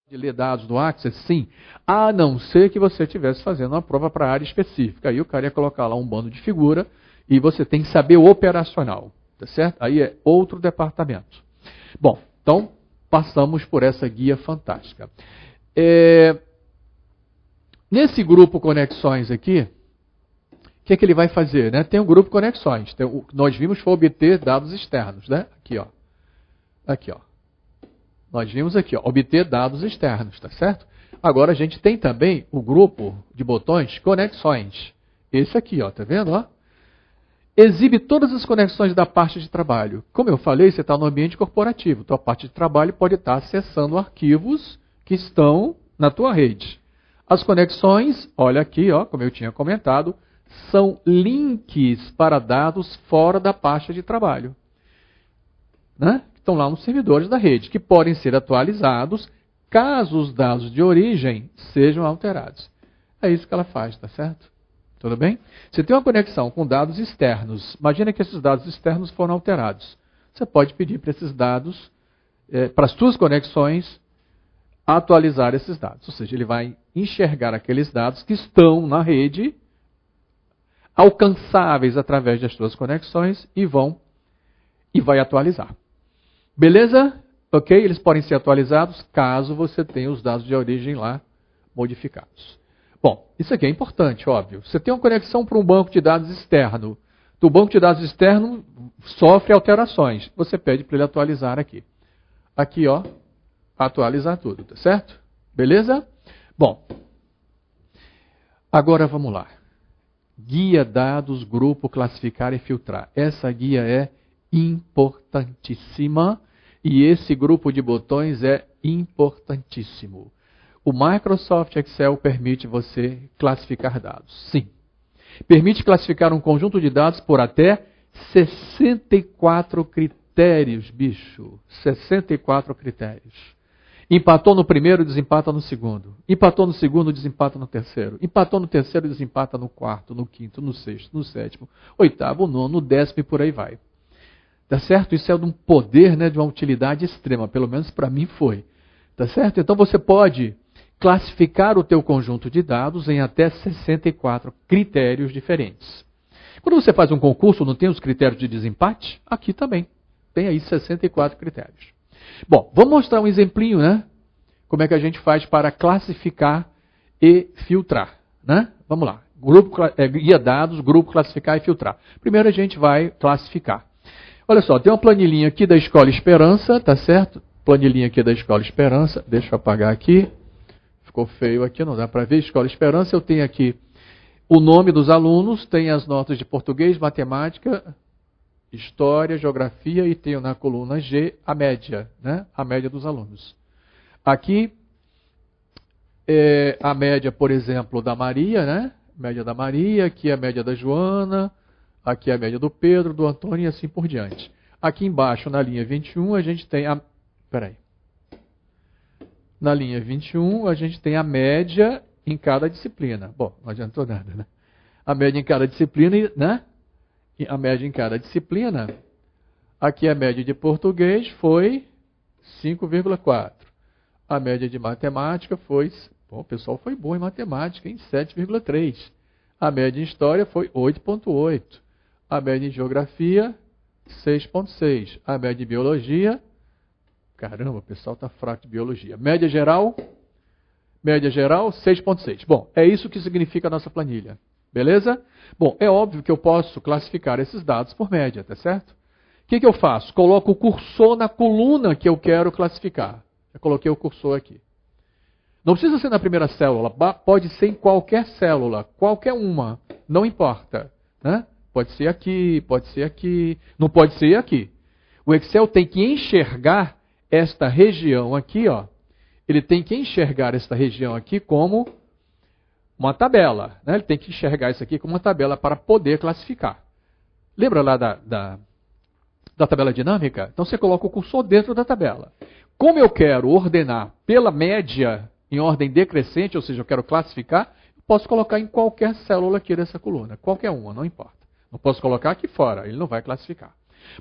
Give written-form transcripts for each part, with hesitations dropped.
de ler dados do Access? Sim, a não ser que você estivesse fazendo uma prova para área específica. Aí o cara ia colocar lá um bando de figura e você tem que saber o operacional, tá certo? Aí é outro departamento. Bom, então passamos por essa guia fantástica. Nesse grupo conexões aqui, o que é que ele vai fazer? Né? Tem um grupo conexões. Nós vimos foi obter dados externos, né? Aqui, ó. Aqui, ó. Nós vimos aqui, ó, obter dados externos, tá certo? Agora a gente tem também o grupo de botões conexões. Esse aqui, ó, tá vendo? Ó? Exibe todas as conexões da parte de trabalho. Como eu falei, você está no ambiente corporativo. Tua parte de trabalho pode estar acessando arquivos que estão na tua rede. As conexões, olha aqui, ó, como eu tinha comentado, são links para dados fora da pasta de trabalho. Né? Estão lá nos servidores da rede, que podem ser atualizados caso os dados de origem sejam alterados. É isso que ela faz, tá certo? Tudo bem? Você tem uma conexão com dados externos. Imagina que esses dados externos foram alterados. Você pode pedir para esses dados, para as suas conexões, atualizar esses dados. Ou seja, ele vai enxergar aqueles dados que estão na rede, alcançáveis através das suas conexões, e vai atualizar. Beleza? Ok? Eles podem ser atualizados caso você tenha os dados de origem lá modificados. Bom, isso aqui é importante, óbvio. Você tem uma conexão para um banco de dados externo. O banco de dados externo sofre alterações. Você pede para ele atualizar aqui. Aqui, ó, atualizar tudo, tá certo? Beleza? Bom, agora vamos lá. Guia dados, grupo, classificar e filtrar. Essa guia é importantíssima e esse grupo de botões é importantíssimo. O Microsoft Excel permite você classificar dados. Sim. Permite classificar um conjunto de dados por até 64 critérios, bicho. 64 critérios. Empatou no primeiro, desempata no segundo. Empatou no segundo, desempata no terceiro. Empatou no terceiro, desempata no quarto, no quinto, no sexto, no sétimo, oitavo, nono, décimo e por aí vai. Tá certo? Isso é de um poder, né, de uma utilidade extrema. Pelo menos para mim foi. Tá certo? Então você pode classificar o teu conjunto de dados em até 64 critérios diferentes. Quando você faz um concurso, não tem os critérios de desempate? Aqui também. Tem aí 64 critérios. Bom, vamos mostrar um exemplinho, né? Como é que a gente faz para classificar e filtrar, né? Vamos lá. Guia dados, grupo, classificar e filtrar. Primeiro a gente vai classificar. Olha só, tem uma planilhinha aqui da Escola Esperança, tá certo? Planilhinha aqui da Escola Esperança. Deixa eu apagar aqui. Ficou feio aqui, não dá para ver. Escola Esperança, eu tenho aqui o nome dos alunos, tem as notas de português, matemática, história, geografia e tenho na coluna G a média, né? A média dos alunos. Aqui é a média, por exemplo, da Maria, né? Média da Maria, aqui é a média da Joana, aqui é a média do Pedro, do Antônio e assim por diante. Aqui embaixo, na linha 21, a gente tem a... Peraí. Na linha 21, a gente tem a média em cada disciplina. Bom, não adiantou nada, né? A média em cada disciplina, né? A média em cada disciplina. Aqui a média de português foi 5,4. A média de matemática foi... Bom, o pessoal foi bom em matemática, em 7,3. A média em história foi 8,8. A média em geografia, 6,6. A média em biologia... Caramba, o pessoal está fraco de biologia. Média geral, 6,6. Bom, é isso que significa a nossa planilha. Beleza? Bom, é óbvio que eu posso classificar esses dados por média, tá certo? O que eu faço? Coloco o cursor na coluna que eu quero classificar. Eu coloquei o cursor aqui. Não precisa ser na primeira célula, pode ser em qualquer célula, qualquer uma, não importa. Né? Pode ser aqui, não pode ser aqui. O Excel tem que enxergar esta região aqui, ó, ele tem que enxergar esta região aqui como uma tabela. Né? Ele tem que enxergar isso aqui como uma tabela para poder classificar. Lembra lá da tabela dinâmica? Então você coloca o cursor dentro da tabela. Como eu quero ordenar pela média em ordem decrescente, ou seja, eu quero classificar, eu posso colocar em qualquer célula aqui dessa coluna. Qualquer uma, não importa. Não posso colocar aqui fora, ele não vai classificar.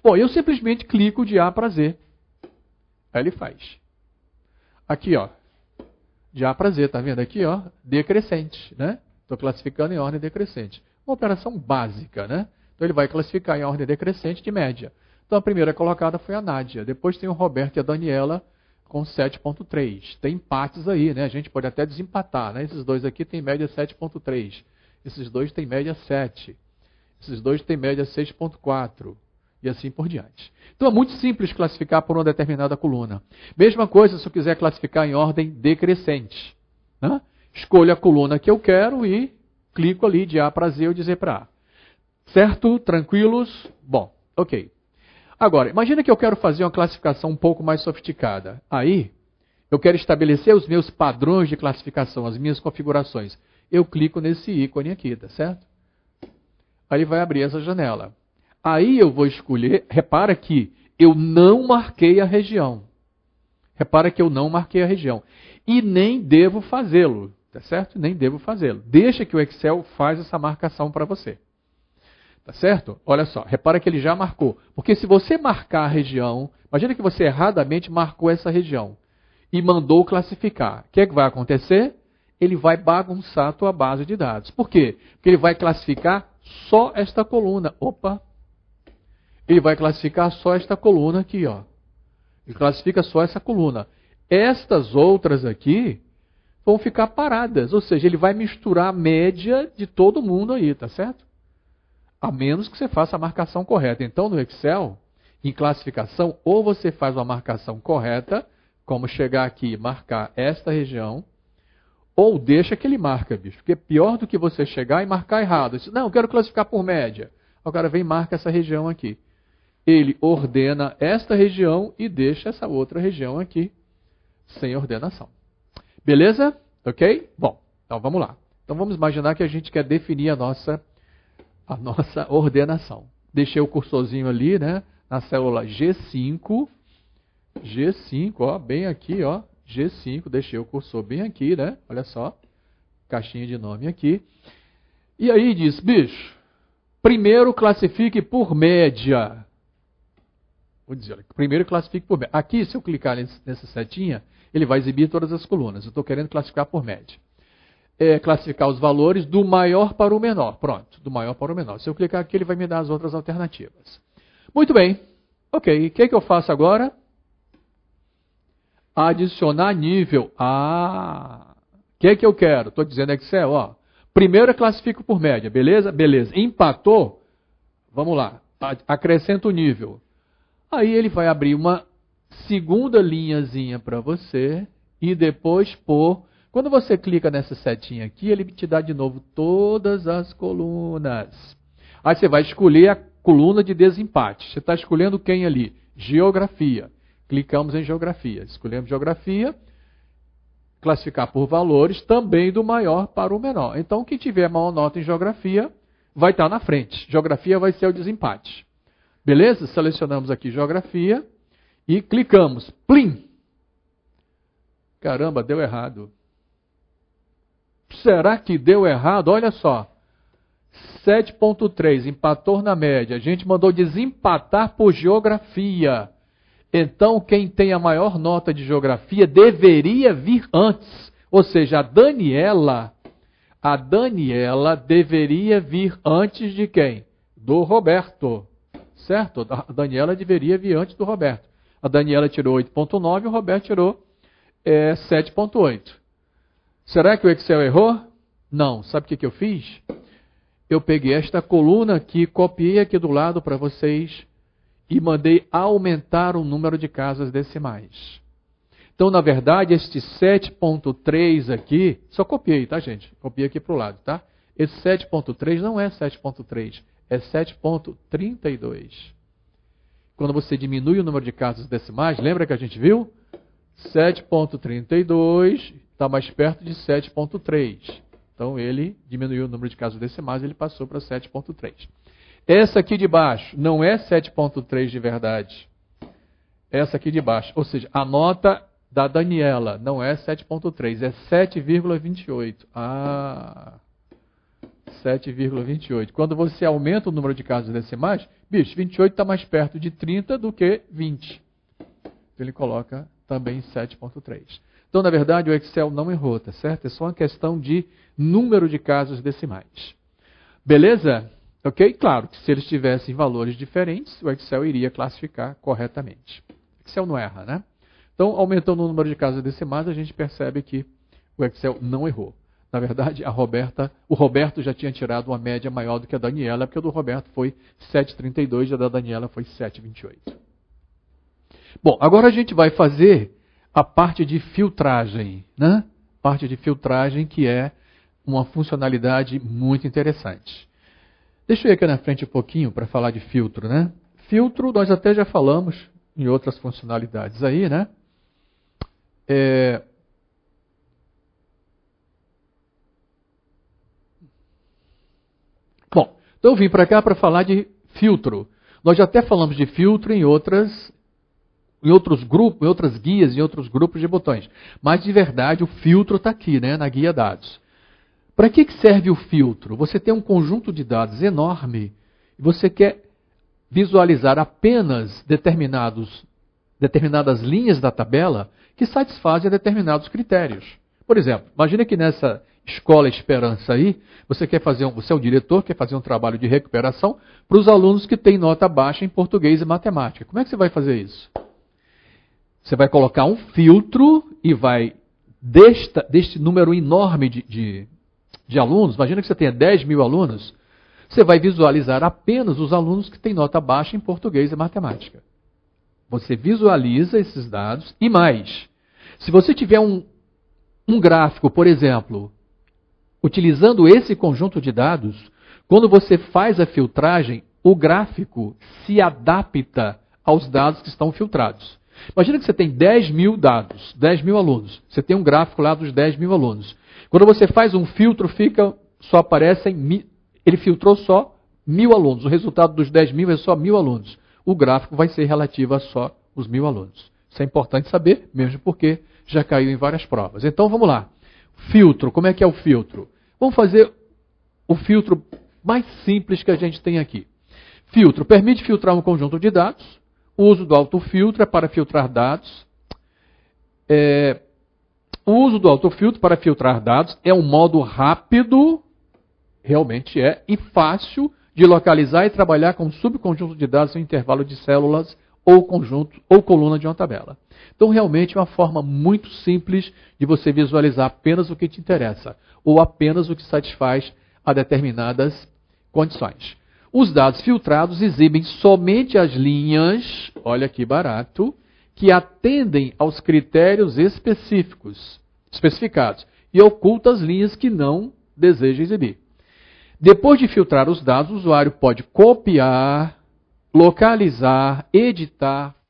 Bom, eu simplesmente clico de A para Z. Aí ele faz. Aqui, ó. de A para Z, tá vendo aqui, ó, decrescente, né? Estou classificando em ordem decrescente. Uma operação básica, né? Então ele vai classificar em ordem decrescente de média. Então a primeira colocada foi a Nádia, depois tem o Roberto e a Daniela com 7,3. Tem empates aí, né? A gente pode até desempatar, né? Esses dois aqui têm média 7,3. Esses dois têm média 7. Esses dois têm média 6,4. E assim por diante. Então é muito simples classificar por uma determinada coluna. Mesma coisa se eu quiser classificar em ordem decrescente, né? Escolho a coluna que eu quero e clico ali de A para Z ou de Z para A. Certo? Tranquilos? Bom, ok. Agora, imagina que eu quero fazer uma classificação um pouco mais sofisticada. Aí, eu quero estabelecer os meus padrões de classificação, as minhas configurações. Eu clico nesse ícone aqui, tá certo? Aí ele vai abrir essa janela. Aí eu vou escolher, repara que eu não marquei a região. Repara que eu não marquei a região. E nem devo fazê-lo, tá certo? Nem devo fazê-lo. Deixa que o Excel faz essa marcação para você. Tá certo? Olha só, repara que ele já marcou. Porque se você marcar a região, imagina que você erradamente marcou essa região e mandou classificar. O que é que vai acontecer? Ele vai bagunçar a tua base de dados. Por quê? Porque ele vai classificar só esta coluna. Opa! Ele vai classificar só esta coluna aqui, ó. Ele classifica só essa coluna. Estas outras aqui vão ficar paradas. Ou seja, ele vai misturar a média de todo mundo aí, tá certo? A menos que você faça a marcação correta. Então, no Excel, em classificação, ou você faz uma marcação correta, como chegar aqui e marcar esta região, ou deixa que ele marca, bicho. Porque é pior do que você chegar e marcar errado. Não, eu quero classificar por média. O cara vem e marca essa região aqui. Ele ordena esta região e deixa essa outra região aqui sem ordenação. Beleza? Ok? Bom, então vamos lá. Então vamos imaginar que a gente quer definir a nossa ordenação. Deixei o cursorzinho ali, né, na célula G5. G5, ó, bem aqui, ó, G5, deixei o cursor bem aqui, né? Olha só, caixinha de nome aqui. E aí diz, bicho, primeiro classifique por média. Vou dizer, olha, primeiro classifique por média. Aqui, se eu clicar nessa setinha, ele vai exibir todas as colunas. Eu estou querendo classificar por média. Classificar os valores do maior para o menor. Pronto, do maior para o menor. Se eu clicar aqui, ele vai me dar as outras alternativas. Muito bem. Ok, o que é que eu faço agora? Adicionar nível. O que é que eu quero? Estou dizendo Excel, ó. Primeiro eu classifico por média, beleza? Beleza. Empatou? Vamos lá. Acrescenta o nível. Aí ele vai abrir uma segunda linhazinha para você e depois pôr. Quando você clica nessa setinha aqui, ele te dá de novo todas as colunas. Aí você vai escolher a coluna de desempate. Você está escolhendo quem ali? Geografia. Clicamos em Geografia. Escolhemos Geografia. Classificar por valores, também do maior para o menor. Então, quem tiver maior nota em Geografia, vai estar na frente. Geografia vai ser o desempate. Beleza? Selecionamos aqui Geografia e clicamos. Plim! Caramba, deu errado. Será que deu errado? Olha só. 7,3, empatou na média. A gente mandou desempatar por geografia. Então, quem tem a maior nota de geografia deveria vir antes. Ou seja, a Daniela deveria vir antes de quem? Do Roberto. Certo? A Daniela deveria vir antes do Roberto. A Daniela tirou 8,9 e o Roberto tirou 7,8. Será que o Excel errou? Não. Sabe o que eu fiz? Eu peguei esta coluna aqui, copiei aqui do lado para vocês e mandei aumentar o número de casas decimais. Então, na verdade, este 7,3 aqui, só copiei, tá, gente? Copiei aqui para o lado, tá? Esse 7,3 não é 7,3, é 7,32. Quando você diminui o número de casas decimais, lembra que a gente viu? 7,32 está mais perto de 7,3. Então, ele diminuiu o número de casas decimais e ele passou para 7,3. Essa aqui de baixo não é 7,3 de verdade. Essa aqui de baixo, ou seja, a nota da Daniela não é 7,3, é 7,28. 7,28. Quando você aumenta o número de casas decimais, bicho, 28 está mais perto de 30 do que 20. Então ele coloca também 7.3. Então, na verdade, o Excel não errou, tá certo? É só uma questão de número de casos decimais. Beleza? Ok? Claro que se eles tivessem valores diferentes, o Excel iria classificar corretamente. O Excel não erra, né? Então, aumentando o número de casos decimais, a gente percebe que o Excel não errou. Na verdade, o Roberto já tinha tirado uma média maior do que a Daniela, porque o do Roberto foi 7,32 e a da Daniela foi 7,28. Bom, agora a gente vai fazer a parte de filtragem, né? Parte de filtragem que é uma funcionalidade muito interessante. Deixa eu ir aqui na frente um pouquinho para falar de filtro, né? Filtro, nós até já falamos em outras funcionalidades aí, né? Bom, então eu vim para cá para falar de filtro. Nós já até falamos de filtro em outros grupos, em outras guias, em outros grupos de botões. Mas de verdade o filtro está aqui, né, na guia dados. Para que serve o filtro? Você tem um conjunto de dados enorme e você quer visualizar apenas determinadas linhas da tabela que satisfazem determinados critérios. Por exemplo, imagine que nessa Escola Esperança aí, você é o diretor, quer fazer um trabalho de recuperação para os alunos que têm nota baixa em português e matemática. Como é que você vai fazer isso? Você vai colocar um filtro e vai, deste número enorme de alunos, imagina que você tenha 10 mil alunos, você vai visualizar apenas os alunos que têm nota baixa em português e matemática. Você visualiza esses dados e mais. Se você tiver um gráfico, por exemplo, utilizando esse conjunto de dados, quando você faz a filtragem, o gráfico se adapta aos dados que estão filtrados. Imagina que você tem 10 mil dados, 10 mil alunos. Você tem um gráfico lá dos 10 mil alunos. Quando você faz um filtro, só aparecem, ele filtrou só 1.000 alunos. O resultado dos 10 mil é só 1.000 alunos. O gráfico vai ser relativo a só os 1.000 alunos. Isso é importante saber, mesmo porque já caiu em várias provas. Então vamos lá. Filtro, como é que é o filtro? Vamos fazer o filtro mais simples que a gente tem aqui. Filtro permite filtrar um conjunto de dados. O uso do autofiltro é para filtrar dados. O uso do autofiltro para filtrar dados é um modo rápido, realmente é, e fácil de localizar e trabalhar com um subconjunto de dados em intervalo de células ou conjunto ou coluna de uma tabela. Então, realmente é uma forma muito simples de você visualizar apenas o que te interessa, ou apenas o que satisfaz a determinadas condições. Os dados filtrados exibem somente as linhas, olha que barato, que atendem aos critérios especificados, e oculta as linhas que não deseja exibir. Depois de filtrar os dados, o usuário pode copiar, localizar, editar,